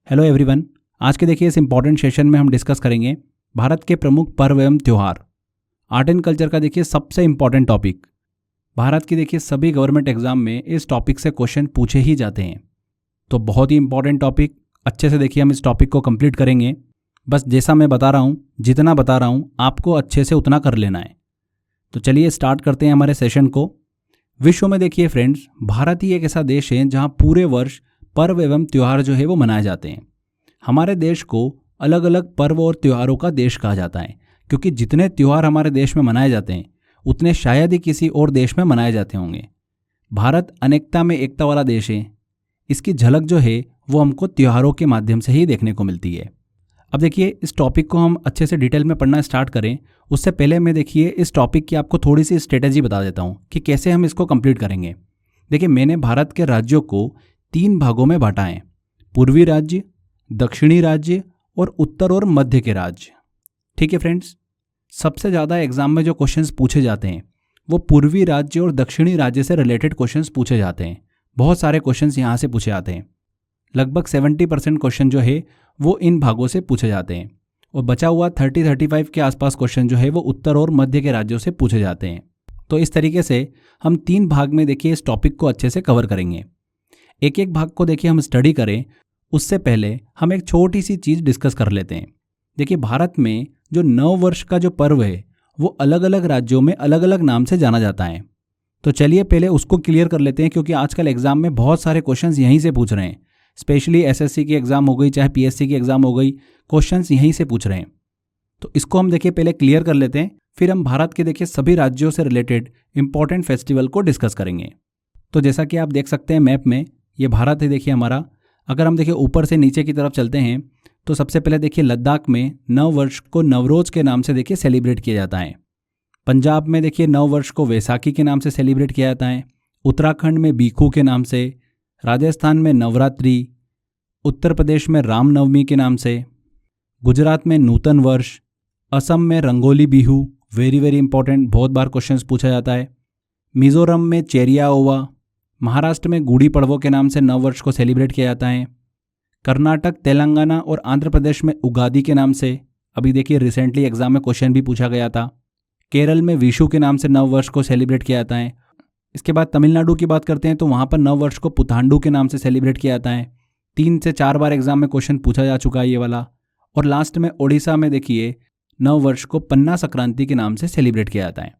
Hello everyone. आज के देखिए इस इम्पॉर्टेंट सेशन में हम डिस्कस करेंगे भारत के प्रमुख पर्व एवं त्यौहार। आर्ट एंड कल्चर का देखिए सबसे इम्पॉर्टेंट टॉपिक। भारत की देखिए सभी गवर्नमेंट एग्जाम में इस टॉपिक से क्वेश्चन पूछे ही जाते हैं, तो बहुत ही इंपॉर्टेंट टॉपिक। अच्छे से देखिए हम इस टॉपिक को कंप्लीट करेंगे। बस जैसा मैं बता रहा हूँ, जितना बता रहा हूँ आपको अच्छे से उतना कर लेना है। तो चलिए स्टार्ट करते हैं हमारे सेशन को। विश्व में देखिए फ्रेंड्स, भारत ही एक ऐसा देश है जहाँ पूरे वर्ष पर्व एवं त्यौहार जो है वो मनाए जाते हैं। हमारे देश को अलग अलग पर्व और त्योहारों का देश कहा जाता है, क्योंकि जितने त्यौहार हमारे देश में मनाए जाते हैं उतने शायद ही किसी और देश में मनाए जाते होंगे। भारत अनेकता में एकता वाला देश है। इसकी झलक जो है वो हमको त्योहारों के माध्यम से ही देखने को मिलती है। अब देखिए इस टॉपिक को हम अच्छे से डिटेल में पढ़ना स्टार्ट करें उससे पहले मैं देखिए इस टॉपिक की आपको थोड़ी सी स्ट्रेटेजी बता देता हूँ कि कैसे हम इसको कंप्लीट करेंगे। देखिए मैंने भारत के राज्यों को 3 भागों में बांटा है, पूर्वी राज्य, दक्षिणी राज्य और उत्तर और मध्य के राज्य। ठीक है फ्रेंड्स, सबसे ज़्यादा एग्जाम में जो क्वेश्चंस पूछे जाते हैं वो पूर्वी राज्य और दक्षिणी राज्य से रिलेटेड क्वेश्चंस पूछे जाते हैं। बहुत सारे क्वेश्चंस यहाँ से पूछे जाते हैं। लगभग 70% क्वेश्चन जो है वो इन भागों से पूछे जाते हैं और बचा हुआ 30-35 के आसपास क्वेश्चन जो है वो उत्तर और मध्य के राज्यों से पूछे जाते हैं। तो इस तरीके से हम 3 भाग में देखिए इस टॉपिक को अच्छे से कवर करेंगे। एक एक भाग को देखिए हम स्टडी करें उससे पहले हम एक छोटी सी चीज़ डिस्कस कर लेते हैं। देखिए भारत में जो नव वर्ष का जो पर्व है वो अलग अलग राज्यों में अलग अलग नाम से जाना जाता है। तो चलिए पहले उसको क्लियर कर लेते हैं, क्योंकि आजकल एग्जाम में बहुत सारे क्वेश्चंस यहीं से पूछ रहे हैं। स्पेशली एसएससी की एग्जाम हो गई चाहे पीएससी की एग्जाम हो गई, क्वेश्चंस यहीं से पूछ रहे हैं। तो इसको हम देखिए पहले क्लियर कर लेते हैं, फिर हम भारत के देखिए सभी राज्यों से रिलेटेड इंपॉर्टेंट फेस्टिवल को डिस्कस करेंगे। तो जैसा कि आप देख सकते हैं मैप में, ये भारत है देखिए हमारा। अगर हम देखिए ऊपर से नीचे की तरफ चलते हैं तो सबसे पहले देखिए लद्दाख में नव वर्ष को नवरोज के नाम से देखिए सेलिब्रेट किया जाता है। पंजाब में देखिए नव वर्ष को वैसाखी के नाम से सेलिब्रेट किया जाता है। उत्तराखंड में बीखू के नाम से, राजस्थान में नवरात्रि, उत्तर प्रदेश में रामनवमी के नाम से, गुजरात में नूतन वर्ष, असम में rangoli Bihu, very very important, बहुत बार क्वेश्चंस पूछा जाता है। मिजोरम में चेरिया ओवा, महाराष्ट्र में गुड़ी पड़वो के नाम से नव वर्ष को सेलिब्रेट किया जाता है। कर्नाटक, तेलंगाना और आंध्र प्रदेश में उगादी के नाम से, अभी देखिए रिसेंटली एग्जाम में क्वेश्चन भी पूछा गया था। केरल में विशु के नाम से नव वर्ष को सेलिब्रेट किया जाता है। इसके बाद तमिलनाडु की बात करते हैं तो वहाँ पर नव वर्ष को पुथांडु के नाम से सेलिब्रेट किया जाता है। 3 से 4 बार एग्जाम में क्वेश्चन पूछा जा चुका है ये वाला। और लास्ट में ओडिशा में देखिए नव वर्ष को पन्ना संक्रांति के नाम से सेलिब्रेट किया जाता है।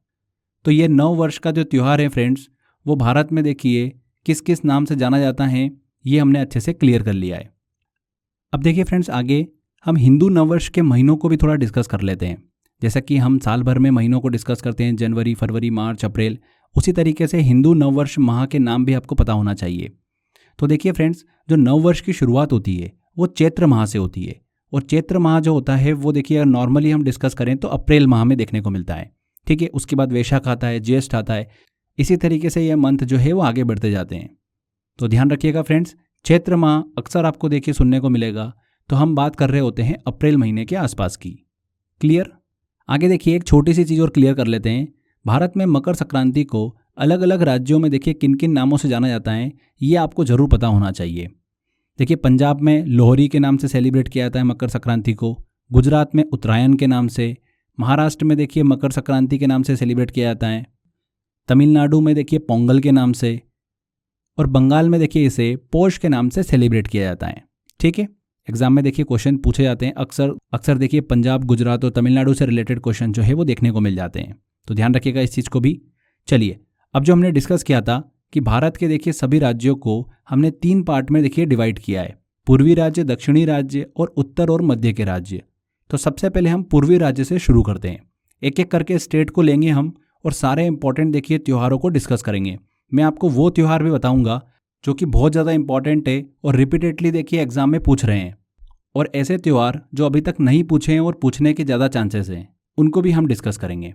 तो ये नव वर्ष का जो त्यौहार है फ्रेंड्स, वो भारत में देखिए किस किस नाम से जाना जाता है, ये हमने अच्छे से क्लियर कर लिया है। अब देखिए फ्रेंड्स, आगे हम हिंदू नववर्ष के महीनों को भी थोड़ा डिस्कस कर लेते हैं। जैसा कि हम साल भर में महीनों को डिस्कस करते हैं, जनवरी, फरवरी, मार्च, अप्रैल, उसी तरीके से हिंदू नववर्ष माह के नाम भी आपको पता होना चाहिए। तो देखिए फ्रेंड्स, जो नववर्ष की शुरुआत होती है वो चैत्र माह से होती है, और चैत्र माह जो होता है वो देखिए अगर नॉर्मली हम डिस्कस करें तो अप्रैल माह में देखने को मिलता है। ठीक है, उसके बाद वैशाख आता है, ज्येष्ठ आता है, इसी तरीके से ये मंथ जो है वो आगे बढ़ते जाते हैं। तो ध्यान रखिएगा फ्रेंड्स, चैत्र माह अक्सर आपको देखिए सुनने को मिलेगा। तो हम बात कर रहे होते हैं अप्रैल महीने के आसपास की। क्लियर? आगे देखिए एक छोटी सी चीज़ और क्लियर कर लेते हैं। भारत में मकर संक्रांति को अलग अलग राज्यों में देखिए किन किन नामों से जाना जाता है, ये आपको ज़रूर पता होना चाहिए। देखिए पंजाब में लोहरी के नाम से सेलिब्रेट किया जाता है मकर संक्रांति को, गुजरात में उत्तरायण के नाम से, महाराष्ट्र में देखिए मकर संक्रांति के नाम से सेलिब्रेट किया जाता है, तमिलनाडु में देखिए पोंगल के नाम से, और बंगाल में देखिए इसे पोष के नाम से सेलिब्रेट किया जाता है। ठीक है, एग्जाम में देखिए क्वेश्चन पूछे जाते हैं अक्सर देखिए पंजाब, गुजरात और तमिलनाडु से रिलेटेड क्वेश्चन जो है वो देखने को मिल जाते हैं। तो ध्यान रखिएगा इस चीज़ को भी। चलिए, अब जो हमने डिस्कस किया था कि भारत के देखिए सभी राज्यों को हमने 3 पार्ट में देखिए डिवाइड किया है, पूर्वी राज्य, दक्षिणी राज्य और उत्तर और मध्य के राज्य। तो सबसे पहले हम पूर्वी राज्य से शुरू करते हैं। एक एक करके स्टेट को लेंगे हम और सारे इंपॉर्टेंट देखिए त्योहारों को डिस्कस करेंगे। मैं आपको वो त्यौहार भी बताऊंगा जो कि बहुत ज़्यादा इंपॉर्टेंट है और रिपीटेडली देखिए एग्जाम में पूछ रहे हैं, और ऐसे त्यौहार जो अभी तक नहीं पूछे हैं और पूछने के ज़्यादा चांसेस हैं उनको भी हम डिस्कस करेंगे।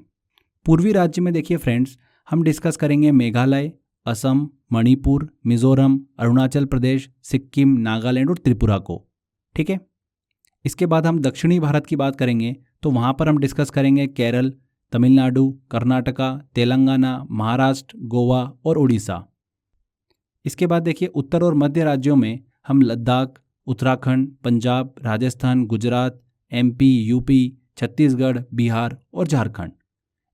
पूर्वी राज्य में देखिए फ्रेंड्स हम डिस्कस करेंगे मेघालय, असम, मणिपुर, मिजोरम, अरुणाचल प्रदेश, सिक्किम, नागालैंड और त्रिपुरा को। ठीक है, इसके बाद हम दक्षिणी भारत की बात करेंगे तो वहाँ पर हम डिस्कस करेंगे केरल, तमिलनाडु, कर्नाटका, तेलंगाना, महाराष्ट्र, गोवा और उड़ीसा। इसके बाद देखिए उत्तर और मध्य राज्यों में हम लद्दाख, उत्तराखंड, पंजाब, राजस्थान, गुजरात, MP, UP, छत्तीसगढ़, बिहार और झारखंड।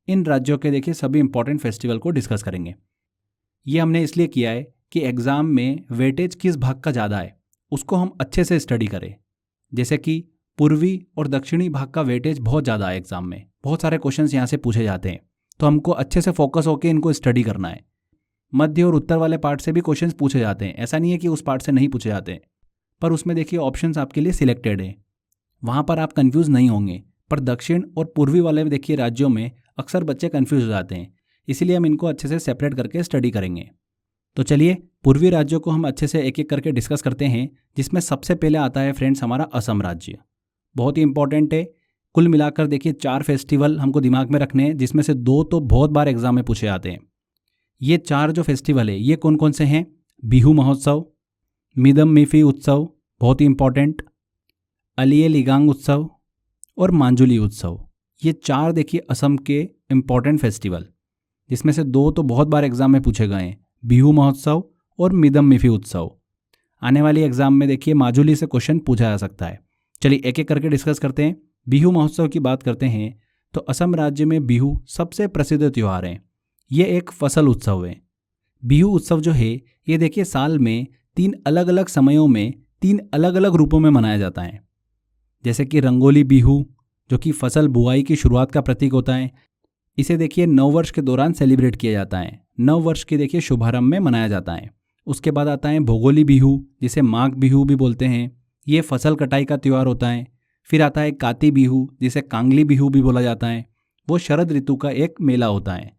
इन राज्यों के देखिए सभी इंपॉर्टेंट फेस्टिवल को डिस्कस करेंगे। ये हमने इसलिए किया है कि एग्ज़ाम में वेटेज किस भाग का ज़्यादा है उसको हम अच्छे से स्टडी करें। जैसे कि पूर्वी और दक्षिणी भाग का वेटेज बहुत ज़्यादा है एग्ज़ाम में, बहुत सारे क्वेश्चंस यहाँ से पूछे जाते हैं, तो हमको अच्छे से फोकस होकर इनको स्टडी करना है। मध्य और उत्तर वाले पार्ट से भी क्वेश्चंस पूछे जाते हैं, ऐसा नहीं है कि उस पार्ट से नहीं पूछे जाते हैं, पर उसमें देखिए ऑप्शंस आपके लिए सिलेक्टेड है, वहाँ पर आप कंफ्यूज नहीं होंगे। पर दक्षिण और पूर्वी वाले देखिए राज्यों में अक्सर बच्चे कंफ्यूज हो जाते हैं, इसीलिए हम इनको अच्छे से सेपरेट करके स्टडी करेंगे। तो चलिए पूर्वी राज्यों को हम अच्छे से एक एक करके डिस्कस करते हैं, जिसमें सबसे पहले आता है फ्रेंड्स हमारा असम राज्य। बहुत ही इंपॉर्टेंट है। कुल मिलाकर देखिए 4 फेस्टिवल हमको दिमाग में रखने हैं, जिसमें से 2 तो बहुत बार एग्जाम में पूछे जाते हैं। ये 4 जो फेस्टिवल है ये कौन कौन से हैं? बिहू महोत्सव, मिदम मिफी उत्सव बहुत ही इंपॉर्टेंट, अलिये लिगांग उत्सव और मांजुली उत्सव। ये 4 देखिए असम के इंपॉर्टेंट फेस्टिवल, जिसमें से 2 तो बहुत बार एग्जाम में पूछे गए हैं, बिहू महोत्सव और मिदम मिफी उत्सव। आने वाली एग्जाम में देखिए माजुली से क्वेश्चन पूछा जा सकता है। चलिए एक एक करके डिस्कस करते हैं। बिहू महोत्सव की बात करते हैं तो असम राज्य में बिहू सबसे प्रसिद्ध त्यौहार है। ये एक फसल उत्सव है। बिहू उत्सव जो है ये देखिए साल में 3 अलग अलग समयों में 3 अलग अलग रूपों में मनाया जाता है। जैसे कि रंगोली बिहू जो कि फसल बुआई की शुरुआत का प्रतीक होता है, इसे देखिए नव वर्ष के दौरान सेलिब्रेट किया जाता है, नव वर्ष के देखिए शुभारंभ में मनाया जाता है। उसके बाद आता है भोगोली बिहू, जिसे माघ बिहू भी बोलते हैं, ये फसल कटाई का त्यौहार होता है। फिर आता है काती बिहू, जिसे कांगली बिहू भी बोला जाता है, वो शरद ऋतु का एक मेला होता है।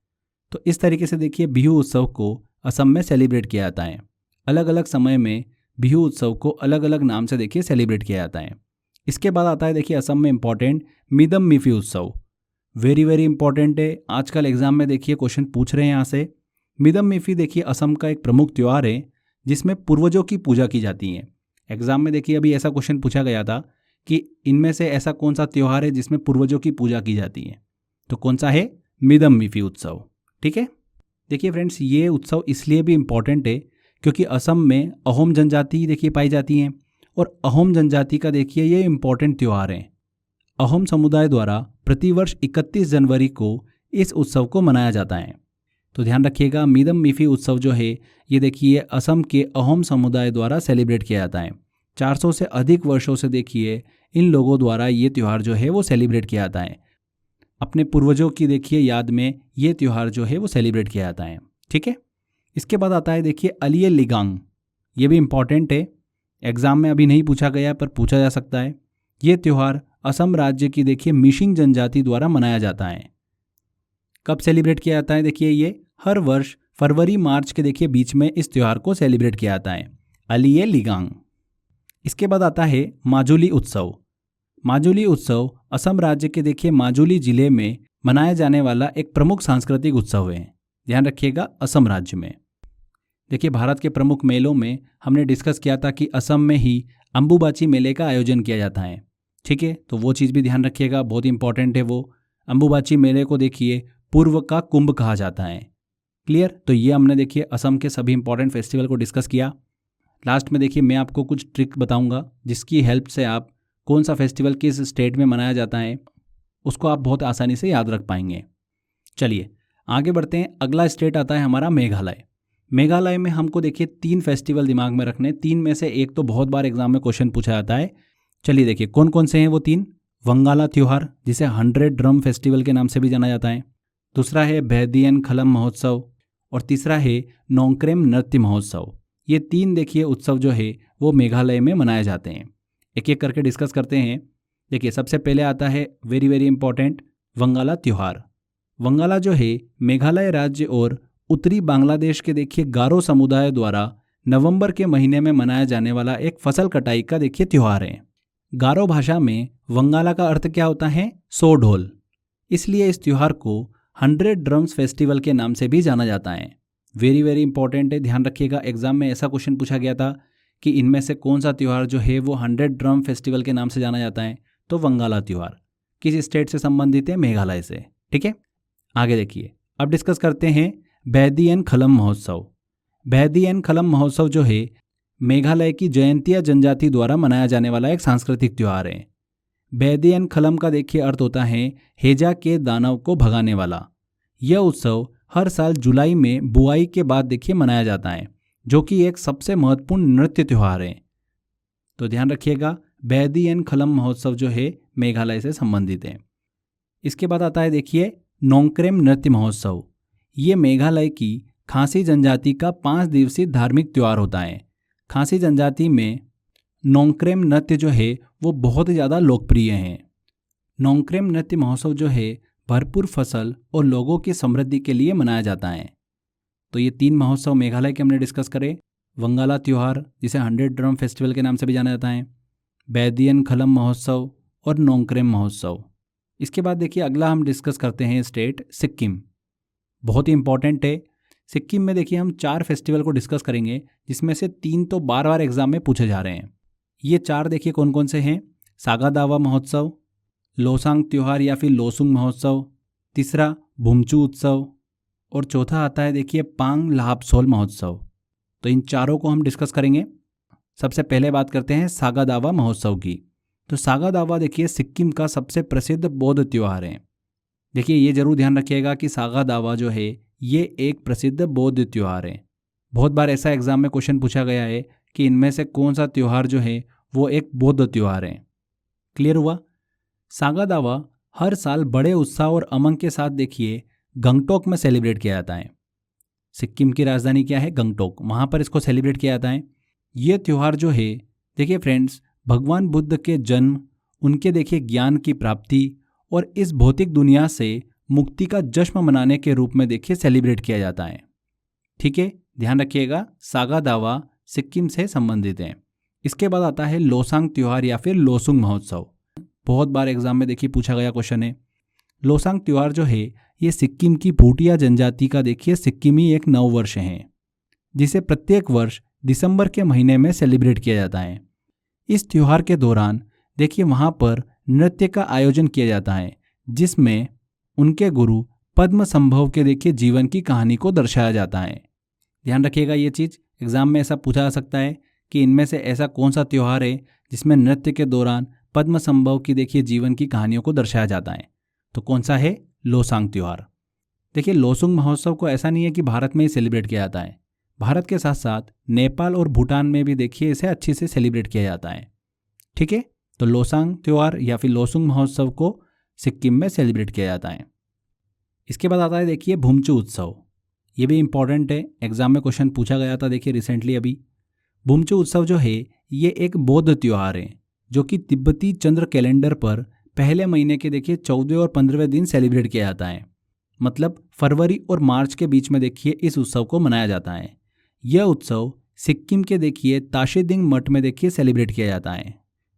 तो इस तरीके से देखिए बिहू उत्सव को असम में सेलिब्रेट किया जाता है। अलग अलग समय में बिहू उत्सव को अलग अलग नाम से देखिए सेलिब्रेट किया जाता है। इसके बाद आता है देखिए असम में इंपॉर्टेंट मिदम मिफी उत्सव। वेरी वेरी इंपॉर्टेंट है, आजकल एग्जाम में देखिए क्वेश्चन पूछ रहे हैं यहाँ से। मिदम मिफी देखिए असम का एक प्रमुख त्यौहार है जिसमें पूर्वजों की पूजा की जाती है। एग्जाम में देखिए अभी ऐसा क्वेश्चन पूछा गया था कि इनमें से ऐसा कौन सा त्यौहार है जिसमें पूर्वजों की पूजा की जाती है, तो कौन सा है? मिदम मिफी उत्सव। ठीक है, देखिए फ्रेंड्स ये उत्सव इसलिए भी इम्पॉर्टेंट है क्योंकि असम में अहोम जनजाति देखिए पाई जाती हैं, और अहोम जनजाति का देखिए ये इम्पॉर्टेंट त्यौहार है। अहोम समुदाय द्वारा प्रतिवर्ष 31 जनवरी को इस उत्सव को मनाया जाता है। तो ध्यान रखिएगा, मिदम मिफी उत्सव जो है ये देखिए असम के अहोम समुदाय द्वारा सेलिब्रेट किया जाता है। 400 से अधिक वर्षों से देखिए इन लोगों द्वारा ये त्यौहार जो है वो सेलिब्रेट किया जाता है। अपने पूर्वजों की देखिए याद में ये त्यौहार जो है वो सेलिब्रेट किया जाता है। ठीक है, इसके बाद आता है देखिए अलिये लिगांग। ये भी इम्पॉर्टेंट है, एग्जाम में अभी नहीं पूछा गया पर पूछा जा सकता है। ये त्यौहार असम राज्य की देखिए मिशिंग जनजाति द्वारा मनाया जाता है। कब सेलिब्रेट किया जाता है? देखिए ये हर वर्ष फरवरी मार्च के देखिए बीच में इस त्यौहार को सेलिब्रेट किया जाता है, अलिये लिगांग। इसके बाद आता है माजुली उत्सव। माजुली उत्सव असम राज्य के देखिए माजुली जिले में मनाया जाने वाला एक प्रमुख सांस्कृतिक उत्सव है। ध्यान रखिएगा, असम राज्य में। देखिए भारत के प्रमुख मेलों में हमने डिस्कस किया था कि असम में ही अंबुबाची मेले का आयोजन किया जाता है। ठीक है, तो वो चीज़ भी ध्यान रखिएगा, बहुत इंपॉर्टेंट है वो। अंबुबाची मेले को देखिए पूर्व का कुंभ कहा जाता है। क्लियर? तो ये हमने देखिए असम के सभी इंपॉर्टेंट फेस्टिवल को डिस्कस किया। लास्ट में देखिए मैं आपको कुछ ट्रिक बताऊंगा जिसकी हेल्प से आप कौन सा फेस्टिवल किस स्टेट में मनाया जाता है उसको आप बहुत आसानी से याद रख पाएंगे। चलिए आगे बढ़ते हैं। अगला स्टेट आता है हमारा मेघालय। मेघालय में हमको देखिए 3 फेस्टिवल दिमाग में रखने, 3 में से एक तो बहुत बार एग्जाम में क्वेश्चन पूछा जाता है। चलिए देखिए कौन कौन से हैं वो 3। वंगाला त्योहार, जिसे 100 ड्रम फेस्टिवल के नाम से भी जाना जाता है। दूसरा है बैदियन खलम महोत्सव, और तीसरा है नोंक्रेम नृत्य महोत्सव। ये 3 देखिए उत्सव जो है वो मेघालय में मनाए जाते हैं। एक एक करके डिस्कस करते हैं। देखिए सबसे पहले आता है वेरी वेरी इंपॉर्टेंट वंगाला त्यौहार। वंगाला जो है मेघालय राज्य और उत्तरी बांग्लादेश के देखिए गारो समुदाय द्वारा नवंबर के महीने में मनाया जाने वाला एक फसल कटाई का देखिए त्यौहार है। गारो भाषा में वंगाला का अर्थ क्या होता है? सो ढोल। इसलिए इस त्यौहार को 100 ड्रम्स फेस्टिवल के नाम से भी जाना जाता है। वेरी वेरी इंपॉर्टेंट है, ध्यान रखिएगा। एग्जाम में ऐसा क्वेश्चन पूछा गया था कि इनमें से कौन सा त्यौहार जो है वो 100 ड्रम फेस्टिवल के नाम से जाना जाता है, तो वंगाला त्यौहार किस स्टेट से संबंधित है? मेघालय से। ठीक है, आगे देखिए अब डिस्कस करते हैं बैदियन खलम महोत्सव। बैदियन खलम महोत्सव जो है मेघालय की जयंतिया जनजाति द्वारा मनाया जाने वाला एक सांस्कृतिक त्यौहार है। बैदियन खलम का देखिए अर्थ होता है हेजा के दानव को भगाने वाला। यह उत्सव हर साल जुलाई में बुआई के बाद देखिए मनाया जाता है, जो कि एक सबसे महत्वपूर्ण नृत्य त्यौहार है। तो ध्यान रखिएगा, बैदियन खलम महोत्सव जो है मेघालय से संबंधित है। इसके बाद आता है देखिए नोंगक्रेम नृत्य महोत्सव। ये मेघालय की खासी जनजाति का 5 दिवसीय धार्मिक त्यौहार होता है। खासी जनजाति में नोंगक्रेम नृत्य जो है वो बहुत ज़्यादा लोकप्रिय है। नोंगक्रेम नृत्य महोत्सव जो है भरपूर फसल और लोगों की समृद्धि के लिए मनाया जाता है। तो ये 3 महोत्सव मेघालय के हमने डिस्कस करे। वंगाला त्यौहार, जिसे 100 ड्रम फेस्टिवल के नाम से भी जाना जाता है, बैदियन खलम महोत्सव और नोंगक्रेम महोत्सव। इसके बाद देखिए अगला हम डिस्कस करते हैं स्टेट सिक्किम। बहुत ही इंपॉर्टेंट है। सिक्किम में देखिए हम 4 फेस्टिवल को डिस्कस करेंगे, जिसमें से 3 तो बार बार एग्जाम में पूछे जा रहे हैं। ये 4 देखिए कौन कौन से हैं। सागा दावा महोत्सव, लोसांग त्यौहार या फिर लोसुंग महोत्सव, तीसरा भुमचू उत्सव और चौथा आता है देखिए पांग लाहपसोल महोत्सव। तो इन चारों को हम डिस्कस करेंगे। सबसे पहले बात करते हैं सागा दावा महोत्सव की। तो सागा दावा देखिए सिक्किम का सबसे प्रसिद्ध बौद्ध त्यौहार है। देखिए ये जरूर ध्यान रखिएगा कि सागा दावा जो है ये एक प्रसिद्ध बौद्ध त्यौहार है। बहुत बार ऐसा एग्जाम में क्वेश्चन पूछा गया है कि इनमें से कौन सा त्यौहार जो है वो एक बौद्ध त्यौहार है। क्लियर हुआ। सागा दावा हर साल बड़े उत्साह और उमंग के साथ देखिए गंगटोक में सेलिब्रेट किया जाता है। सिक्किम की राजधानी क्या है? गंगटोक। वहाँ पर इसको सेलिब्रेट किया जाता है। ये त्यौहार जो है देखिए फ्रेंड्स, भगवान बुद्ध के जन्म, उनके देखिए ज्ञान की प्राप्ति और इस भौतिक दुनिया से मुक्ति का जश्न मनाने के रूप में देखिए सेलिब्रेट किया जाता है। ठीक है, ध्यान रखिएगा, सागा दावा सिक्किम से संबंधित है। इसके बाद आता है लोसांग त्यौहार या फिर लोसुंग महोत्सव। बहुत बार एग्जाम में देखिए पूछा गया क्वेश्चन है। लोसांग त्यौहार जो है ये सिक्किम की भूटिया जनजाति का देखिए सिक्किमी एक नववर्ष है, जिसे प्रत्येक वर्ष दिसंबर के महीने में सेलिब्रेट किया जाता है। इस त्यौहार के दौरान देखिए वहाँ पर नृत्य का आयोजन किया जाता है, जिसमें उनके गुरु पद्म संभव के देखिए जीवन की कहानी को दर्शाया जाता है। ध्यान रखिएगा, ये चीज़ एग्जाम में ऐसा पूछा जा सकता है कि इनमें से ऐसा कौन सा त्यौहार है जिसमें नृत्य के दौरान पद्म संभव की देखिए जीवन की कहानियों को दर्शाया जाता है। तो कौन सा है? लोसांग त्यौहार। देखिए लोसुंग महोत्सव को ऐसा नहीं है कि भारत में ही सेलिब्रेट किया जाता है। भारत के साथ साथ नेपाल और भूटान में भी देखिए इसे अच्छे से सेलिब्रेट किया जाता है। ठीक है, तो लोसांग त्यौहार या फिर लोसुंग महोत्सव को सिक्किम में सेलिब्रेट किया जाता है। इसके बाद आता है देखिए भुमचू उत्सव। ये भी इंपॉर्टेंट है, एग्जाम में क्वेश्चन पूछा गया था देखिए रिसेंटली अभी। भुमचू उत्सव जो है ये एक बौद्ध त्यौहार है, जो कि तिब्बती चंद्र कैलेंडर पर पहले महीने के देखिए 14वें और 15वें दिन सेलिब्रेट किया जाता है। मतलब फरवरी और मार्च के बीच में देखिए इस उत्सव को मनाया जाता है। यह उत्सव सिक्किम के देखिए ताशेदिंग मठ में देखिए सेलिब्रेट किया जाता है।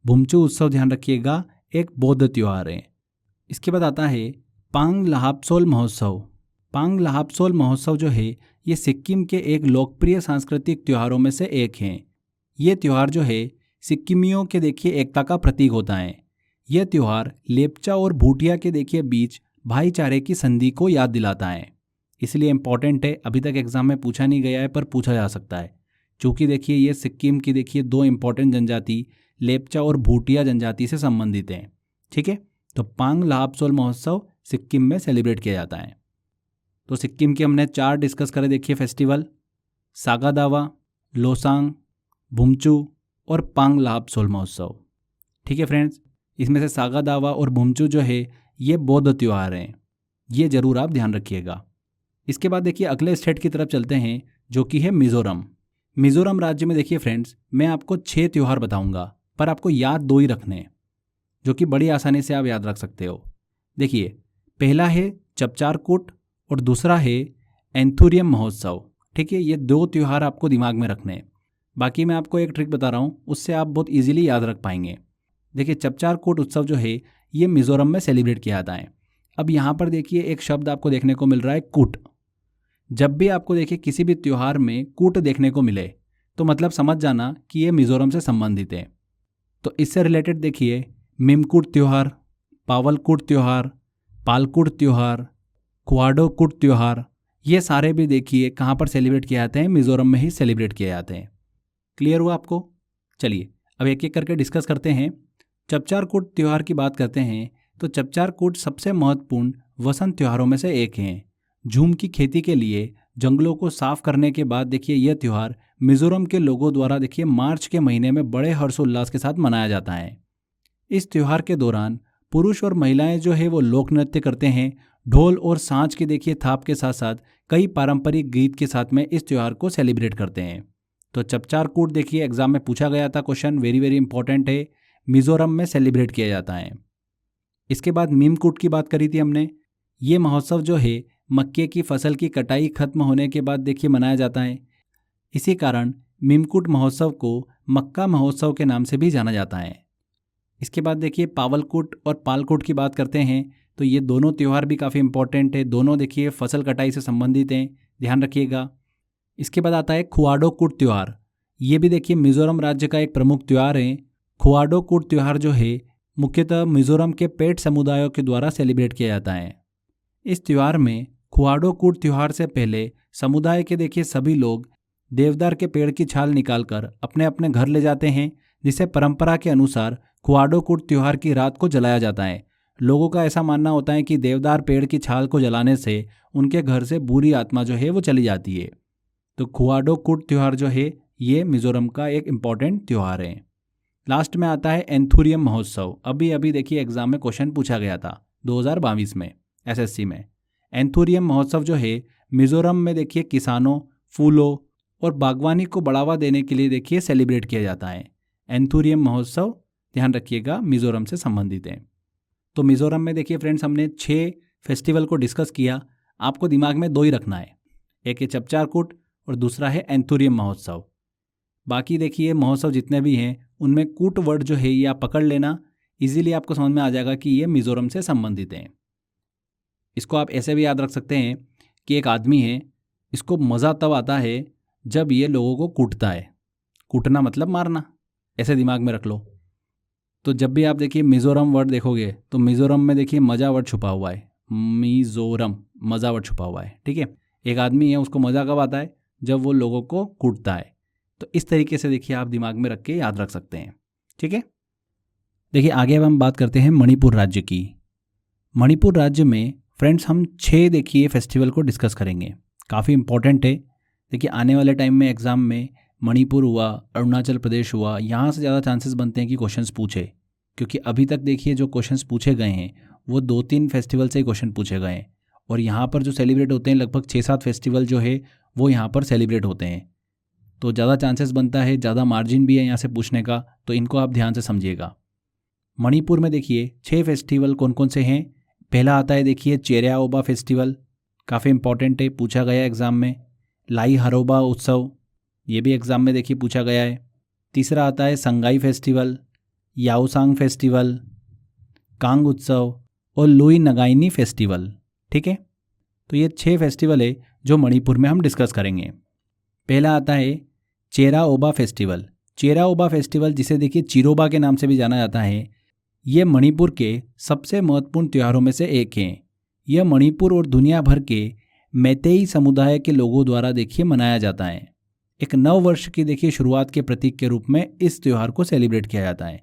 भुमचू उत्सव ध्यान रखिएगा एक बौद्ध त्यौहार है। इसके बाद आता है पांग लाहपसोल महोत्सव। पांग लाहपसोल महोत्सव जो है ये सिक्किम के एक लोकप्रिय सांस्कृतिक त्योहारों में से एक है। ये त्यौहार जो है सिक्किमियों के देखिए एकता का प्रतीक होता है। यह त्यौहार लेप्चा और भूटिया के देखिए बीच भाईचारे की संधि को याद दिलाता है, इसलिए इंपॉर्टेंट है। अभी तक एग्जाम में पूछा नहीं गया है पर पूछा जा सकता है, क्योंकि देखिए ये सिक्किम की देखिए 2 इंपॉर्टेंट जनजाति लेप्चा और भूटिया जनजाति से संबंधित हैं। ठीक है, तो पांग लाहपसोल महोत्सव सिक्किम में सेलिब्रेट किया जाता है। तो सिक्किम के हमने 4 डिस्कस करे देखिए फेस्टिवल, सागा दावा, लोसांग, भुमचू और पांग लाहपसोल महोत्सव। ठीक है फ्रेंड्स, इसमें से सागा दावा और भुमचू जो है ये बौद्ध त्यौहार हैं, ये जरूर आप ध्यान रखिएगा। इसके बाद देखिए अगले स्टेट की तरफ चलते हैं, जो कि है मिजोरम। मिजोरम राज्य में देखिए फ्रेंड्स मैं आपको 6 त्यौहार बताऊंगा, पर आपको याद 2 ही रखने हैं, जो कि बड़ी आसानी से आप याद रख सकते हो। देखिए पहला है चपचारकूट और दूसरा है एंथुरियम महोत्सव। ठीक है, ये 2 त्यौहार आपको दिमाग में रखने हैं। बाकी मैं आपको एक ट्रिक बता रहा हूँ, उससे आप बहुत इजीली याद रख पाएंगे। देखिए चपचारकूट उत्सव जो है ये मिजोरम में सेलिब्रेट किया जाता है। अब यहाँ पर देखिए एक शब्द आपको देखने को मिल रहा है कूट। जब भी आपको देखिए किसी भी त्यौहार में कूट देखने को मिले तो मतलब समझ जाना कि ये मिजोरम से संबंधित है। तो इससे रिलेटेड देखिए मिमकूट त्यौहार, पावलकूट त्यौहार, पालकूट त्यौहार, क्वाडोकूट त्यौहार, ये सारे भी देखिए कहाँ पर सेलिब्रेट किए जाते हैं? मिजोरम में ही सेलिब्रेट किए जाते हैं। क्लियर हुआ आपको? चलिए अब एक एक करके डिस्कस करते हैं। चपचार कूट त्यौहार की बात करते हैं तो चपचार कूट सबसे महत्वपूर्ण वसंत त्योहारों में से एक है। झूम की खेती के लिए जंगलों को साफ करने के बाद देखिए यह त्यौहार मिजोरम के लोगों द्वारा देखिए मार्च के महीने में बड़े हर्षोल्लास के साथ मनाया जाता है। इस त्यौहार के दौरान पुरुष और महिलाएं जो है वो लोक नृत्य करते हैं। ढोल और सांच की देखिए थाप के साथ साथ कई पारंपरिक गीत के साथ में इस त्यौहार को सेलिब्रेट करते हैं। तो चपचार कूट देखिए एग्जाम में पूछा गया था क्वेश्चन, वेरी वेरी इंपॉर्टेंट है, मिजोरम में सेलिब्रेट किया जाता है। इसके बाद मीमकूट की बात करी थी हमने। ये महोत्सव जो है मक्के की फसल की कटाई खत्म होने के बाद देखिए मनाया जाता है। इसी कारण मीमकूट महोत्सव को मक्का महोत्सव के नाम से भी जाना जाता है। इसके बाद देखिए पावलकूट और पालकूट की बात करते हैं तो ये दोनों त्यौहार भी काफ़ी इंपॉर्टेंट है। दोनों देखिए फसल कटाई से संबंधित हैं, ध्यान रखिएगा। इसके बाद आता है खुआडो कूट त्यौहार। ये भी देखिए मिजोरम राज्य का एक प्रमुख त्यौहार है। खुआडो कूट त्यौहार जो है मुख्यतः मिजोरम के पेट समुदायों के द्वारा सेलिब्रेट किया जाता है। इस त्यौहार में खुआडो कूट त्यौहार से पहले समुदाय के देखिए सभी लोग देवदार के पेड़ की छाल निकालकर अपने अपने घर ले जाते हैं, जिसे परंपरा के अनुसार खुआडो कूट त्यौहार की रात को जलाया जाता है। लोगों का ऐसा मानना होता है कि देवदार पेड़ की छाल को जलाने से उनके घर से बुरी आत्मा जो है वो चली जाती है। तो खुआडो कूट त्यौहार जो है ये मिजोरम का एक इम्पॉर्टेंट त्यौहार है। लास्ट में आता है एंथुरियम महोत्सव। अभी अभी देखिए एग्जाम में क्वेश्चन पूछा गया था 2022 में एसएससी में। एंथुरियम महोत्सव जो है मिजोरम में देखिए किसानों, फूलों और बागवानी को बढ़ावा देने के लिए देखिए सेलिब्रेट किया जाता है। एंथुरियम महोत्सव ध्यान रखिएगा मिजोरम से संबंधित है। तो मिजोरम में देखिए फ्रेंड्स हमने 6 फेस्टिवल को डिस्कस किया। आपको दिमाग में 2 ही रखना है, एक है चपचार कूट और दूसरा है एंथुरियम महोत्सव। बाकी देखिए महोत्सव जितने भी हैं उनमें कूट वर्ड जो है ये आप पकड़ लेना, इजीली आपको समझ में आ जाएगा कि ये मिजोरम से संबंधित हैं। इसको आप ऐसे भी याद रख सकते हैं कि एक आदमी है, इसको मज़ा तब आता है जब ये लोगों को कूटता है। कूटना मतलब मारना, ऐसे दिमाग में रख लो। तो जब भी आप देखिए मिजोरम वर्ड देखोगे तो मिजोरम में देखिए मज़ा वर्ड छुपा हुआ है। मिजोरम मज़ा वर्ड छुपा हुआ है, ठीक है। एक आदमी है, उसको मज़ा कब आता है? जब वो लोगों को कूटता है। तो इस तरीके से देखिए आप दिमाग में रख के याद रख सकते हैं, ठीक है। देखिए आगे अब हम बात करते हैं मणिपुर राज्य की। मणिपुर राज्य में फ्रेंड्स हम 6 देखिए फेस्टिवल को डिस्कस करेंगे, काफ़ी इंपॉर्टेंट है। देखिए आने वाले टाइम में एग्ज़ाम में मणिपुर हुआ, अरुणाचल प्रदेश हुआ, यहाँ से ज़्यादा चांसेस बनते हैं कि क्वेश्चंस पूछे, क्योंकि अभी तक देखिए जो क्वेश्चंस पूछे गए हैं वो 2-3 फेस्टिवल से ही क्वेश्चन पूछे गए हैं। और यहाँ पर जो सेलिब्रेट होते हैं लगभग 6-7 फेस्टिवल जो है वो यहाँ पर सेलिब्रेट होते हैं। तो ज़्यादा चांसेस बनता है, ज़्यादा मार्जिन भी है यहाँ से पूछने का, तो इनको आप ध्यान से समझिएगा। मणिपुर में देखिए 6 फेस्टिवल कौन कौन से हैं। पहला आता है देखिए चेरियाओबा फेस्टिवल, काफ़ी इंपॉर्टेंट है, पूछा गया एग्ज़ाम में। लाई हरोबा उत्सव, ये भी एग्ज़ाम में देखिए पूछा गया है। तीसरा आता है संगाई फेस्टिवल, याओसांग फेस्टिवल, कांग उत्सव और लुई नगाइनी फेस्टिवल, ठीक है। तो ये 6 फेस्टिवल है जो मणिपुर में हम डिस्कस करेंगे। पहला आता है चेराओबा फेस्टिवल। चेराओबा फेस्टिवल, जिसे देखिए चिरोबा के नाम से भी जाना जाता है, ये मणिपुर के सबसे महत्वपूर्ण त्योहारों में से एक है। यह मणिपुर और दुनिया भर के मैतेई समुदाय के लोगों द्वारा देखिए मनाया जाता है। एक नव वर्ष की देखिए शुरुआत के प्रतीक के रूप में इस त्यौहार को सेलिब्रेट किया जाता है।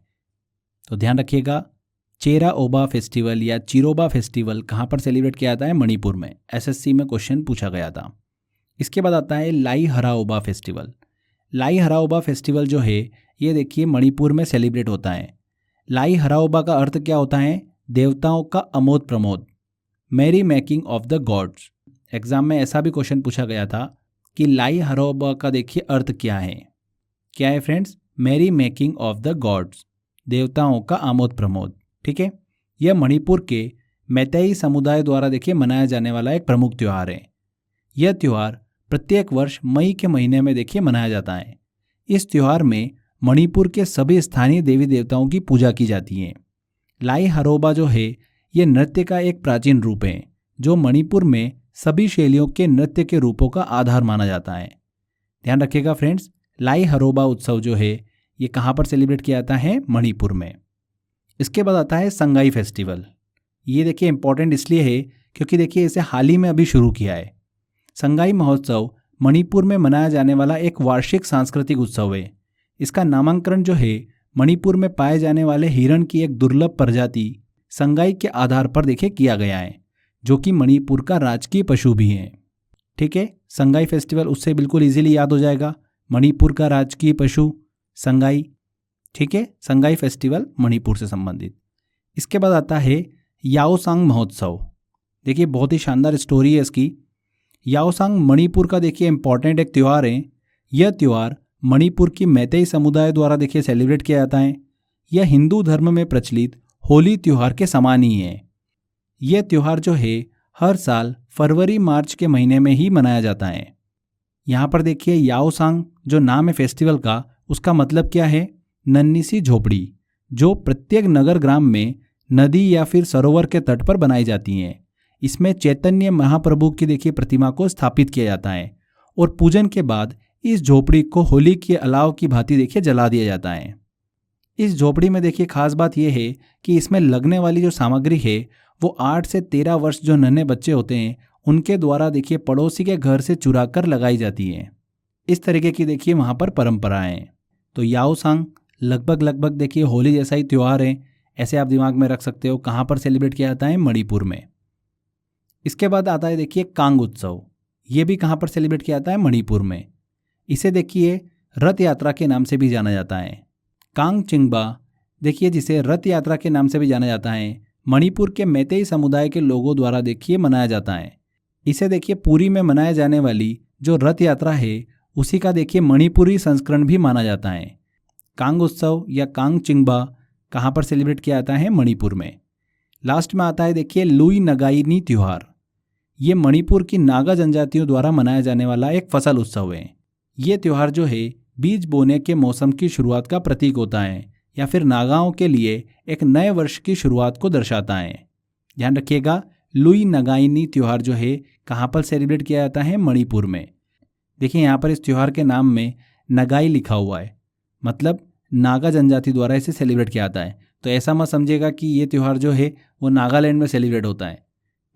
तो ध्यान रखिएगा, चेराओबा फेस्टिवल या चिरोबा फेस्टिवल कहाँ पर सेलिब्रेट किया जाता है? मणिपुर में। एसएससी में क्वेश्चन पूछा गया था। इसके बाद आता है लाई हराओबा फेस्टिवल। लाई हराओबा फेस्टिवल जो है ये देखिए मणिपुर में सेलिब्रेट होता है। लाई हराओबा का अर्थ क्या होता है? देवताओं का अमोद प्रमोद, merry making of the gods. Exam में ऐसा भी क्वेश्चन पूछा गया था कि लाई हराओबा का देखिए अर्थ क्या है? क्या है friends? Merry making of the gods, देवताओं का आमोद प्रमोद, ठीक है। यह मणिपुर के मैतेई समुदाय द्वारा देखिए मनाया जाने वाला एक प्रमुख त्यौहार है। यह त्यौहार प्रत्येक वर्ष मई के महीने में देखिए मनाया जाता है। इस त्यौहार में मणिपुर के सभी स्थानीय देवी देवताओं की पूजा की जाती है। लाई हरोबा जो है ये नृत्य का एक प्राचीन रूप है जो मणिपुर में सभी शैलियों के नृत्य के रूपों का आधार माना जाता है। ध्यान रखिएगा फ्रेंड्स, लाई हरोबा उत्सव जो है ये कहाँ पर सेलिब्रेट किया जाता है? मणिपुर में। इसके बाद आता है संगाई फेस्टिवल। ये देखिए इंपॉर्टेंट इसलिए है क्योंकि देखिए इसे हाल ही में अभी शुरू किया है। संगाई महोत्सव मणिपुर में मनाया जाने वाला एक वार्षिक सांस्कृतिक उत्सव है इसका नामांकन जो है मणिपुर में पाए जाने वाले हिरण की एक दुर्लभ प्रजाति संगाई के आधार पर देखिए किया गया है, जो कि मणिपुर का राजकीय पशु भी है। ठीक है, संगाई फेस्टिवल उससे बिल्कुल इजीली याद हो जाएगा, मणिपुर का राजकीय पशु संगाई। ठीक है, संगाई फेस्टिवल मणिपुर से संबंधित। इसके बाद आता है याओसांग महोत्सव। देखिए बहुत ही शानदार स्टोरी है इसकी। याओसांग मणिपुर का देखिए इंपॉर्टेंट एक त्यौहार है। यह त्यौहार मणिपुर की मैतेई समुदाय द्वारा देखिए सेलिब्रेट किया जाता है। यह हिंदू धर्म में प्रचलित होली त्यौहार के समान ही है। यह त्यौहार जो है हर साल फरवरी मार्च के महीने में ही मनाया जाता है। यहाँ पर देखिए याओसांग जो नाम है फेस्टिवल का, उसका मतलब क्या है? नन्ही सी झोपड़ी जो प्रत्येक नगर ग्राम में नदी या फिर सरोवर के तट पर बनाई जाती हैं। इसमें चैतन्य महाप्रभु की देखिए प्रतिमा को स्थापित किया जाता है और पूजन के बाद इस झोपड़ी को होली के अलाव की भांति देखिए जला दिया जाता है। इस झोपड़ी में देखिए खास बात यह है कि इसमें लगने वाली जो सामग्री है वो 8 से 13 वर्ष जो नन्हे बच्चे होते हैं उनके द्वारा देखिए पड़ोसी के घर से चुरा कर लगाई जाती है। इस तरीके की देखिए वहाँ पर परंपराएं हैं। तो याओसांग लगभग देखिए होली जैसा ही त्यौहार है, ऐसे आप दिमाग में रख सकते हो। कहाँ पर सेलिब्रेट किया जाता है? मणिपुर में। इसके बाद आता है देखिए कांग उत्सव। ये भी कहाँ पर सेलिब्रेट किया जाता है? मणिपुर में। इसे देखिए रथ यात्रा के नाम से भी जाना जाता है। कांग चिंगबा देखिए जिसे रथ यात्रा के नाम से भी जाना जाता है, मणिपुर के मैतेई समुदाय के लोगों द्वारा देखिए मनाया जाता है। इसे देखिए पुरी में मनाए जाने वाली जो रथ यात्रा है उसी का देखिए मणिपुरी संस्करण भी माना जाता है। कांग उत्सव या कांग चिंगबा कहाँ पर सेलिब्रेट किया जाता है? मणिपुर में। लास्ट में आता है देखिए लुई नगाइनी त्यौहार। ये मणिपुर की नागा जनजातियों द्वारा मनाया जाने वाला एक फसल उत्सव है। ये त्यौहार जो है बीज बोने के मौसम की शुरुआत का प्रतीक होता है या फिर नागाओं के लिए एक नए वर्ष की शुरुआत को दर्शाता है। ध्यान रखिएगा, लुई नगाइनी त्यौहार जो है कहाँ पर सेलिब्रेट किया जाता है? मणिपुर में। देखिए यहाँ पर इस त्यौहार के नाम में नगाई लिखा हुआ है, मतलब नागा जनजाति द्वारा इसे सेलिब्रेट किया जाता है। तो ऐसा मत समझिएगा कि ये त्यौहार जो है वो नागालैंड में सेलिब्रेट होता है।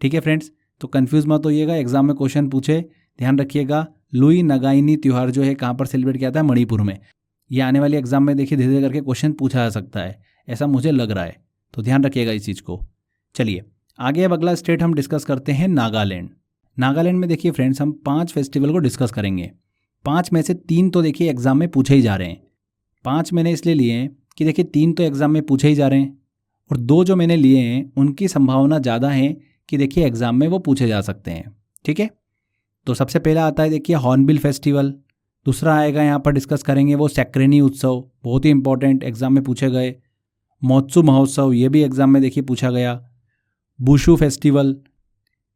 ठीक है फ्रेंड्स, तो कंफ्यूज मत होइएगा, एग्जाम में क्वेश्चन पूछे। ध्यान रखिएगा, लुई नगाइनी त्यौहार जो है कहाँ पर सेलिब्रेट किया जाता है? मणिपुर में। ये आने वाली एग्जाम में देखिए धीरे धीरे करके क्वेश्चन पूछा जा सकता है, ऐसा मुझे लग रहा है, तो ध्यान रखिएगा इस चीज़ को। चलिए आगे अब अगला स्टेट हम डिस्कस करते हैं नागालैंड। नागालैंड में देखिए फ्रेंड्स हम 5 फेस्टिवल को डिस्कस करेंगे। 5 में से 3 तो देखिए एग्जाम में पूछे ही जा रहे हैं। 5 मैंने इसलिए लिए हैं कि देखिए 3 तो एग्जाम में पूछे ही जा रहे हैं और 2 जो मैंने लिए हैं उनकी संभावना ज़्यादा है कि देखिए एग्जाम में वो पूछे जा सकते हैं। ठीक है, तो सबसे पहला आता है देखिए हॉर्नबिल फेस्टिवल। दूसरा आएगा यहाँ पर डिस्कस करेंगे वो सैक्रेनी उत्सव, बहुत ही इंपॉर्टेंट, एग्जाम में पूछे गए। मोत्सु महोत्सव, ये भी एग्जाम में देखिए पूछा गया। बुशु फेस्टिवल,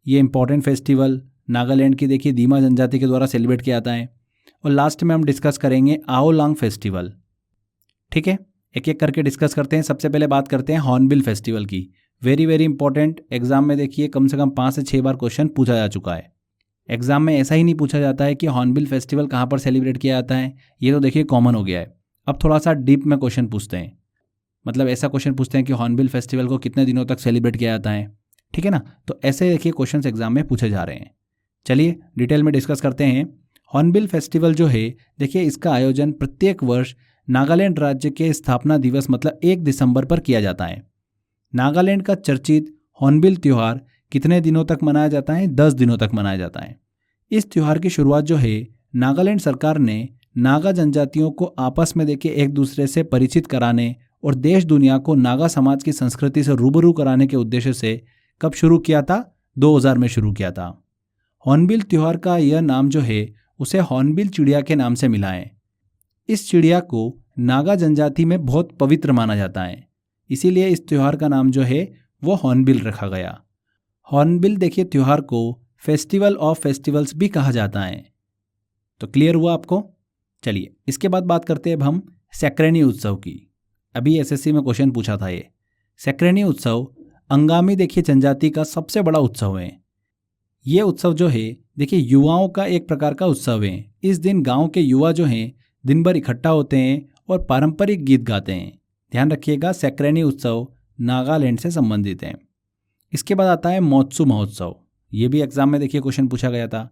ये इंपॉर्टेंट फेस्टिवल नागालैंड की देखिए दीमा जनजाति के द्वारा सेलिब्रेट किया जाता है। और लास्ट में हम डिस्कस करेंगे आओलांग फेस्टिवल। ठीक है, एक एक करके डिस्कस करते हैं। सबसे पहले बात करते हैं हॉर्नबिल फेस्टिवल की। वेरी इंपॉर्टेंट, एग्जाम में देखिए कम से कम 5 से 6 बार क्वेश्चन पूछा जा चुका है। एग्जाम में ऐसा ही नहीं पूछा जाता है कि हॉर्नबिल फेस्टिवल कहाँ पर सेलिब्रेट किया जाता है, ये तो देखिए कॉमन हो गया है। अब थोड़ा सा डीप में क्वेश्चन पूछते हैं, मतलब ऐसा क्वेश्चन पूछते हैं कि हॉर्नबिल फेस्टिवल को कितने दिनों तक सेलिब्रेट किया जाता है। ठीक है ना, तो ऐसे देखिए क्वेश्चन एग्जाम में पूछे जा रहे हैं। चलिए डिटेल में डिस्कस करते हैं। हॉर्नबिल फेस्टिवल जो है देखिए इसका आयोजन प्रत्येक वर्ष नागालैंड राज्य के स्थापना दिवस मतलब 1 दिसंबर पर किया जाता है। नागालैंड का चर्चित हॉर्नबिल त्यौहार कितने दिनों तक मनाया जाता है? 10 दिनों तक मनाया जाता है। इस त्यौहार की शुरुआत जो है नागालैंड सरकार ने नागा जनजातियों को आपस में देखिए एक दूसरे से परिचित कराने और देश दुनिया को नागा समाज की संस्कृति से रूबरू कराने के उद्देश्य से कब शुरू किया था? 2000 में शुरू किया था। हॉर्नबिल त्यौहार का यह नाम जो है उसे हॉर्नबिल चिड़िया के नाम से मिला है। इस चिड़िया को नागा जनजाति में बहुत पवित्र माना जाता है, इसीलिए इस त्यौहार का नाम जो है वो हॉर्नबिल रखा गया। हॉर्नबिल देखिए त्यौहार को फेस्टिवल ऑफ फेस्टिवल्स भी कहा जाता है। तो क्लियर हुआ आपको? चलिए इसके बाद बात करते हैं अब हम सैक्रेनी उत्सव की। अभी एसएससी में क्वेश्चन पूछा था ये। सैक्रेनी उत्सव अंगामी देखिए जनजाति का सबसे बड़ा उत्सव है। ये उत्सव जो है देखिए युवाओं का एक प्रकार का उत्सव है। इस दिन गांव के युवा जो हैं दिन भर इकट्ठा होते हैं और पारंपरिक गीत गाते हैं। ध्यान रखिएगा, सैक्रेनी उत्सव नागालैंड से संबंधित है। इसके बाद आता है मोत्सु महोत्सव। ये भी एग्जाम में देखिए क्वेश्चन पूछा गया था।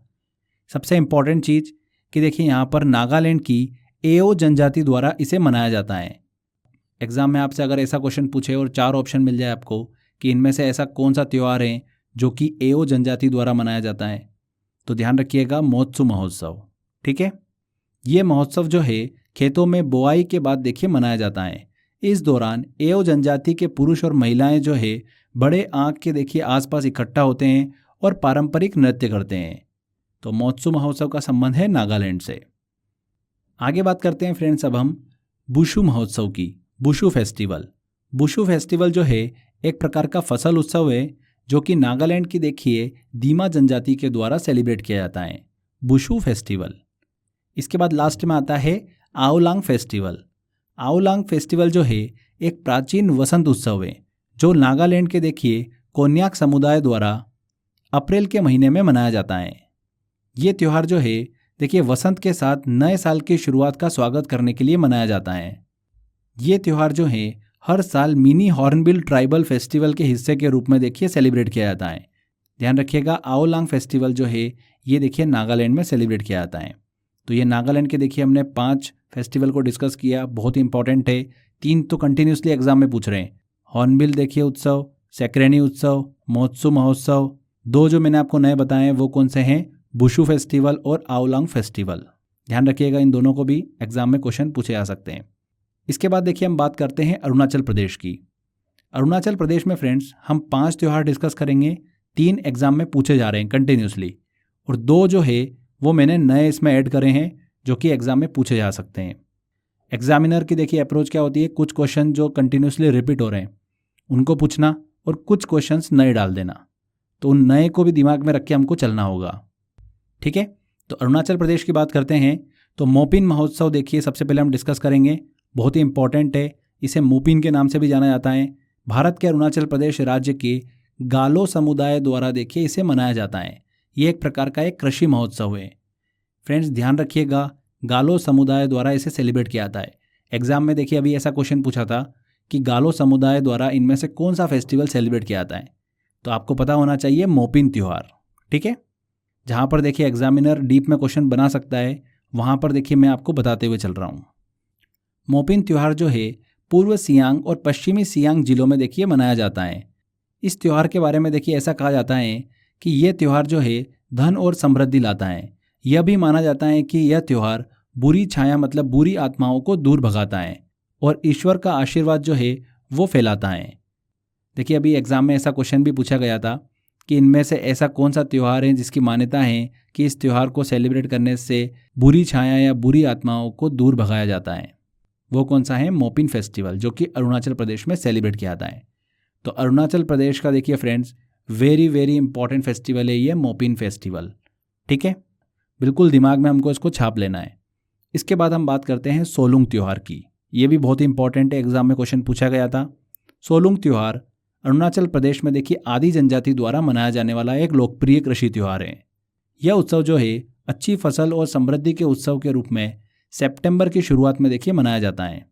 सबसे इंपॉर्टेंट चीज़ कि देखिए यहाँ पर नागालैंड की एओ जनजाति द्वारा इसे मनाया जाता है। एग्जाम में आपसे अगर ऐसा क्वेश्चन पूछे और 4 ऑप्शन मिल जाए आपको कि इनमें से ऐसा कौन सा त्यौहार है जो कि एओ जनजाति द्वारा मनाया जाता है, तो ध्यान रखिएगा मोत्सु महोत्सव। ठीक है, ये महोत्सव जो है खेतों में बोआई के बाद देखिए मनाया जाता है। इस दौरान एओ जनजाति के पुरुष और महिलाएं जो है बड़े आंक के देखिए आसपास इकट्ठा होते हैं और पारंपरिक नृत्य करते हैं। तो मोत्सु महोत्सव का संबंध है नागालैंड से। आगे बात करते हैं फ्रेंड्स अब हम बुशु महोत्सव की। बुशु फेस्टिवल। बुशु फेस्टिवल जो है एक प्रकार का फसल उत्सव है जो कि नागालैंड की देखिए दीमा जनजाति के द्वारा सेलिब्रेट किया जाता है, बुशु फेस्टिवल। इसके बाद लास्ट में आता है आओलांग फेस्टिवल। आओलांग फेस्टिवल जो है एक प्राचीन वसंत उत्सव है जो नागालैंड के देखिए कोन्याक समुदाय द्वारा अप्रैल के महीने में मनाया जाता है। ये त्यौहार जो है देखिए वसंत के साथ नए साल की शुरुआत का स्वागत करने के लिए मनाया जाता है। ये त्यौहार जो है हर साल मिनी हॉर्नबिल ट्राइबल फेस्टिवल के हिस्से के रूप में देखिए सेलिब्रेट किया जाता है। ध्यान रखिएगा आओलांग फेस्टिवल जो है ये देखिए नागालैंड में सेलिब्रेट किया जाता है। तो ये नागालैंड के देखिए हमने 5 फेस्टिवल को डिस्कस किया, बहुत ही इंपॉर्टेंट है। 3 तो कंटिन्यूसली एग्जाम में पूछ रहे हैं, हॉर्नबिल देखिए उत्सव, सेक्रेनी उत्सव, मोत्सु महोत्सव। 2 जो मैंने आपको नए बताए हैं वो कौन से हैं, बुशु फेस्टिवल और आओलांग फेस्टिवल। ध्यान रखिएगा इन दोनों को भी एग्जाम में क्वेश्चन पूछे जा सकते हैं। इसके बाद देखिए हम बात करते हैं अरुणाचल प्रदेश की। अरुणाचल प्रदेश में फ्रेंड्स हम 5 त्यौहार डिस्कस करेंगे। 3 एग्जाम में पूछे जा रहे हैं कंटिन्यूसली और 2 जो है वो मैंने नए इसमें ऐड करे हैं जो कि एग्जाम में पूछे जा सकते हैं। एग्जामिनर की देखिए अप्रोच क्या होती है, कुछ क्वेश्चन जो कंटिन्यूसली रिपीट हो रहे हैं उनको पूछना और कुछ क्वेश्चंस नए डाल देना। तो उन नए को भी दिमाग में रख के हमको चलना होगा। ठीक है, तो अरुणाचल प्रदेश की बात करते हैं तो मोपिन महोत्सव देखिए सबसे पहले हम डिस्कस करेंगे, बहुत ही इंपॉर्टेंट है। इसे मोपिन के नाम से भी जाना जाता है। भारत के अरुणाचल प्रदेश राज्य के गालो समुदाय द्वारा देखिए इसे मनाया जाता है। ये एक प्रकार का एक कृषि महोत्सव है। फ्रेंड्स ध्यान रखिएगा, गालो समुदाय द्वारा इसे सेलिब्रेट किया जाता है। एग्जाम में देखिए अभी ऐसा क्वेश्चन पूछा था कि गालो समुदाय द्वारा इनमें से कौन सा फेस्टिवल सेलिब्रेट किया जाता है, तो आपको पता होना चाहिए मोपिन त्यौहार। ठीक है, जहाँ पर देखिए एग्जामिनर डीप में क्वेश्चन बना सकता है वहाँ पर देखिए मैं आपको बताते हुए चल रहा हूँ। मोपिन त्यौहार जो है पूर्व सियांग और पश्चिमी सियांग जिलों में देखिए मनाया जाता है। इस त्यौहार के बारे में देखिए ऐसा कहा जाता है कि यह त्यौहार जो है धन और समृद्धि लाता है। यह भी माना जाता है कि यह त्यौहार बुरी छाया मतलब बुरी आत्माओं को दूर भगाता है और ईश्वर का आशीर्वाद जो है वो फैलाता है। देखिए अभी एग्जाम में ऐसा क्वेश्चन भी पूछा गया था कि इनमें से ऐसा कौन सा त्यौहार है जिसकी मान्यता है कि इस त्यौहार को सेलिब्रेट करने से बुरी छाया या बुरी आत्माओं को दूर भगाया जाता है। वो कौन सा है, मोपिन फेस्टिवल, जो कि अरुणाचल प्रदेश में सेलिब्रेट किया जाता है। तो अरुणाचल प्रदेश का देखिए friends very very important festival है ये मोपिन फेस्टिवल। ठीक है, बिल्कुल दिमाग में हमको इसको छाप लेना है। इसके बाद हम बात करते हैं सोलुंग त्यौहार की। ये भी बहुत ही इंपॉर्टेंट है, एग्जाम में क्वेश्चन पूछा गया था। सोलुंग त्यौहार अरुणाचल प्रदेश में देखिए आदि जनजाति द्वारा मनाया जाने वाला एक लोकप्रिय कृषि त्यौहार है। यह उत्सव जो है अच्छी फसल और समृद्धि के उत्सव के रूप में सितंबर की शुरुआत में देखिए मनाया जाता है।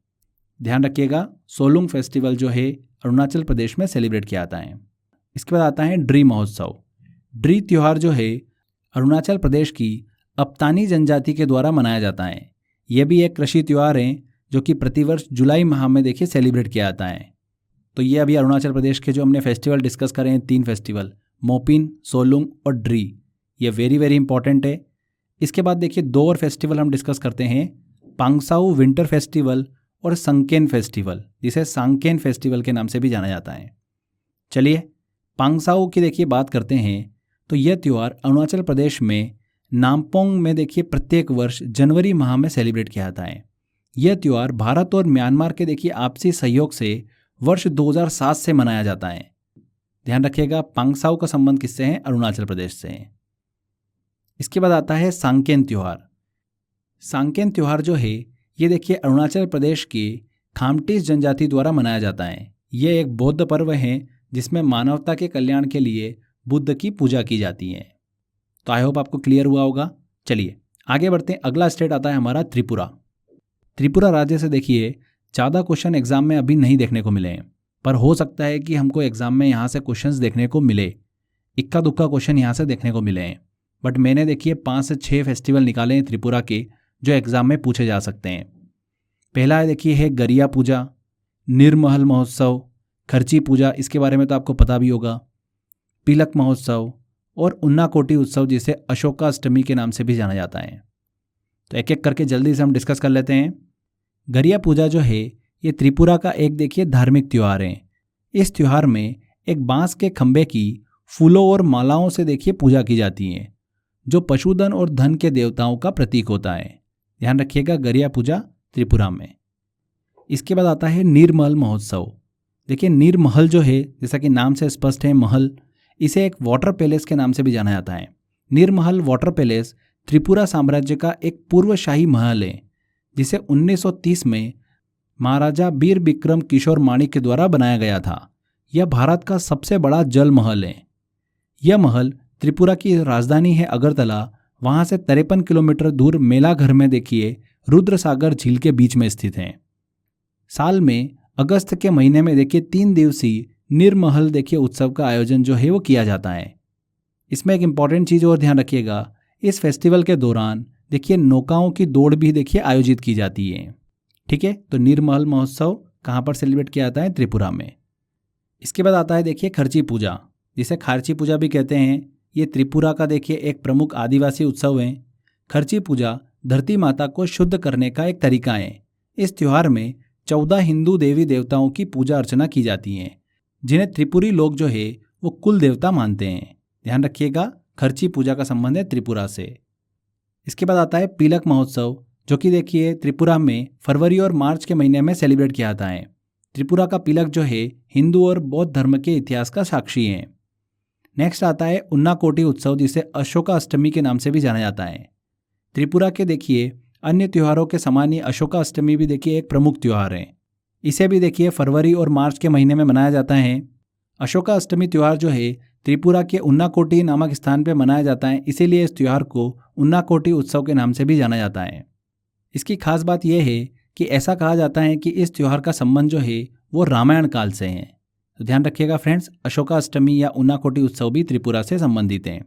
ध्यान रखिएगा, सोलुंग फेस्टिवल जो है अरुणाचल प्रदेश में सेलिब्रेट किया जाता है। इसके बाद आता है ड्री महोत्सव। ड्री त्यौहार जो है अरुणाचल प्रदेश की अपतानी जनजाति के द्वारा मनाया जाता है। यह भी एक कृषि त्यौहार है जो कि प्रतिवर्ष जुलाई माह में देखिए सेलिब्रेट किया जाता है। तो ये अभी अरुणाचल प्रदेश के जो हमने फेस्टिवल डिस्कस करें हैं 3 फेस्टिवल, मोपिन, सोलुंग और ड्री, ये वेरी वेरी इंपॉर्टेंट है। इसके बाद देखिए 2 और फेस्टिवल हम डिस्कस करते हैं, पांगसाऊ विंटर फेस्टिवल और संकेन फेस्टिवल, जिसे सांकेन फेस्टिवल के नाम से भी जाना जाता है। चलिए पांगसाऊ की देखिए बात करते हैं। तो यह त्यौहार अरुणाचल प्रदेश में नामपोंग में देखिए प्रत्येक वर्ष जनवरी माह में सेलिब्रेट किया जाता है। यह त्यौहार भारत और म्यांमार के देखिए आपसी सहयोग से वर्ष 2007 से मनाया जाता है। ध्यान रखिएगा, पांगसाऊ का संबंध किससे है, अरुणाचल प्रदेश से है। इसके बाद आता है सांकेन त्यौहार। सांकेन त्यौहार जो है ये देखिए अरुणाचल प्रदेश की खामटीज जनजाति द्वारा मनाया जाता है। यह एक बौद्ध पर्व है जिसमें मानवता के कल्याण के लिए बुद्ध की पूजा की जाती है। तो आई होप आपको क्लियर हुआ होगा। चलिए आगे बढ़ते हैं। अगला स्टेट आता है हमारा त्रिपुरा। त्रिपुरा राज्य से देखिए ज़्यादा क्वेश्चन एग्जाम में अभी नहीं देखने को मिले हैं, पर हो सकता है कि हमको एग्जाम में यहाँ से क्वेश्चंस देखने को मिले, इक्का दुक्का क्वेश्चन यहाँ से देखने को मिले हैं। बट मैंने देखिए 5 से 6 फेस्टिवल निकाले हैं त्रिपुरा के जो एग्ज़ाम में पूछे जा सकते हैं। पहला है देखिए है गरिया पूजा, निर्महल महोत्सव, खर्ची पूजा, इसके बारे में तो आपको पता भी होगा, पिलक महोत्सव और उन्नाकोटी उत्सव जिसे अशोकाष्टमी के नाम से भी जाना जाता है। तो एक एक करके जल्दी से हम डिस्कस कर लेते हैं। गरिया पूजा जो है ये त्रिपुरा का एक देखिए धार्मिक त्यौहार है। इस त्यौहार में एक बांस के खंभे की फूलों और मालाओं से देखिए पूजा की जाती है, जो पशुधन और धन के देवताओं का प्रतीक होता है। ध्यान रखिएगा, गरिया पूजा त्रिपुरा में। इसके बाद आता है निर्महल महोत्सव। देखिए निर्महल जो है, जैसा कि नाम से स्पष्ट है महल, इसे एक वाटर पैलेस के नाम से भी जाना जाता है। निर्महल वाटर पैलेस त्रिपुरा साम्राज्य का एक पूर्वशाही महल है, जिसे 1930 में महाराजा बीर बिक्रम किशोर माणिक के द्वारा बनाया गया था। यह भारत का सबसे बड़ा जल महल है। यह महल त्रिपुरा की राजधानी है अगरतला, वहां से 53 किलोमीटर दूर मेलाघर में देखिए रुद्रसागर झील के बीच में स्थित है। साल में अगस्त के महीने में देखिए 3 दिवसीय निर्महल देखिए उत्सव का आयोजन जो है वो किया जाता है। इसमें एक इम्पॉर्टेंट चीज़ और ध्यान रखिएगा, इस फेस्टिवल के दौरान देखिए नौकाओं की दौड़ भी देखिए आयोजित की जाती है। ठीक है, तो निर्महल महोत्सव कहाँ पर सेलिब्रेट किया जाता है? त्रिपुरा में। इसके बाद आता है देखिए खर्ची पूजा, जिसे खारची पूजा भी कहते हैं। ये त्रिपुरा का देखिए एक प्रमुख आदिवासी उत्सव है। खर्ची पूजा धरती माता को शुद्ध करने का एक तरीका है। इस त्यौहार में 14 हिंदू देवी देवताओं की पूजा अर्चना की जाती है, जिन्हें त्रिपुरी लोग जो है वो कुल देवता मानते हैं। ध्यान रखिएगा, खर्ची पूजा का संबंध है त्रिपुरा से। इसके बाद आता है पिलक महोत्सव, जो कि देखिए त्रिपुरा में फरवरी और मार्च के महीने में सेलिब्रेट किया जाता है। त्रिपुरा का पिलक जो है हिंदू और बौद्ध धर्म के इतिहास का साक्षी है। नेक्स्ट आता है उन्नाकोटी उत्सव, जिसे अशोकाष्टमी के नाम से भी जाना जाता है। त्रिपुरा के देखिए अन्य त्योहारों के समान ही अशोकाष्टमी भी देखिए एक प्रमुख त्यौहार है। इसे भी देखिए फरवरी और मार्च के महीने में मनाया जाता है। अशोकाष्टमी त्यौहार जो है त्रिपुरा के उन्नाकोटी नामक स्थान पर मनाया जाता है, इसीलिए इस त्यौहार को उन्नाकोटी उत्सव के नाम से भी जाना जाता है। इसकी खास बात यह है कि ऐसा कहा जाता है कि इस त्यौहार का संबंध जो है वो रामायण काल से है। तो ध्यान रखिएगा फ्रेंड्स, अशोकाष्टमी या उन्नाकोटी उत्सव भी त्रिपुरा से संबंधित हैं।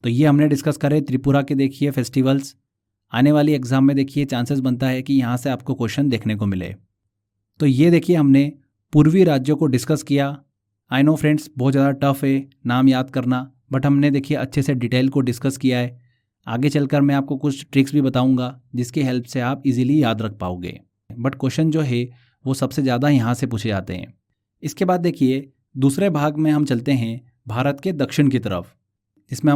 तो ये हमने डिस्कस करे त्रिपुरा के देखिए फेस्टिवल्स। आने वाली एग्जाम में देखिए चांसेस बनता है कि यहाँ से आपको क्वेश्चन देखने को मिले। तो ये देखिए हमने पूर्वी राज्यों को डिस्कस किया। आई नो फ्रेंड्स, बहुत ज़्यादा टफ है नाम याद करना, बट हमने देखिए अच्छे से डिटेल को डिस्कस किया है। आगे चलकर मैं आपको कुछ ट्रिक्स भी बताऊंगा जिसकी हेल्प से आप इजीली याद रख पाओगे, बट क्वेश्चन जो है वो सबसे ज़्यादा यहाँ से पूछे जाते हैं। इसके बाद देखिए दूसरे भाग में हम चलते हैं भारत के दक्षिण की तरफ, जिसमें हम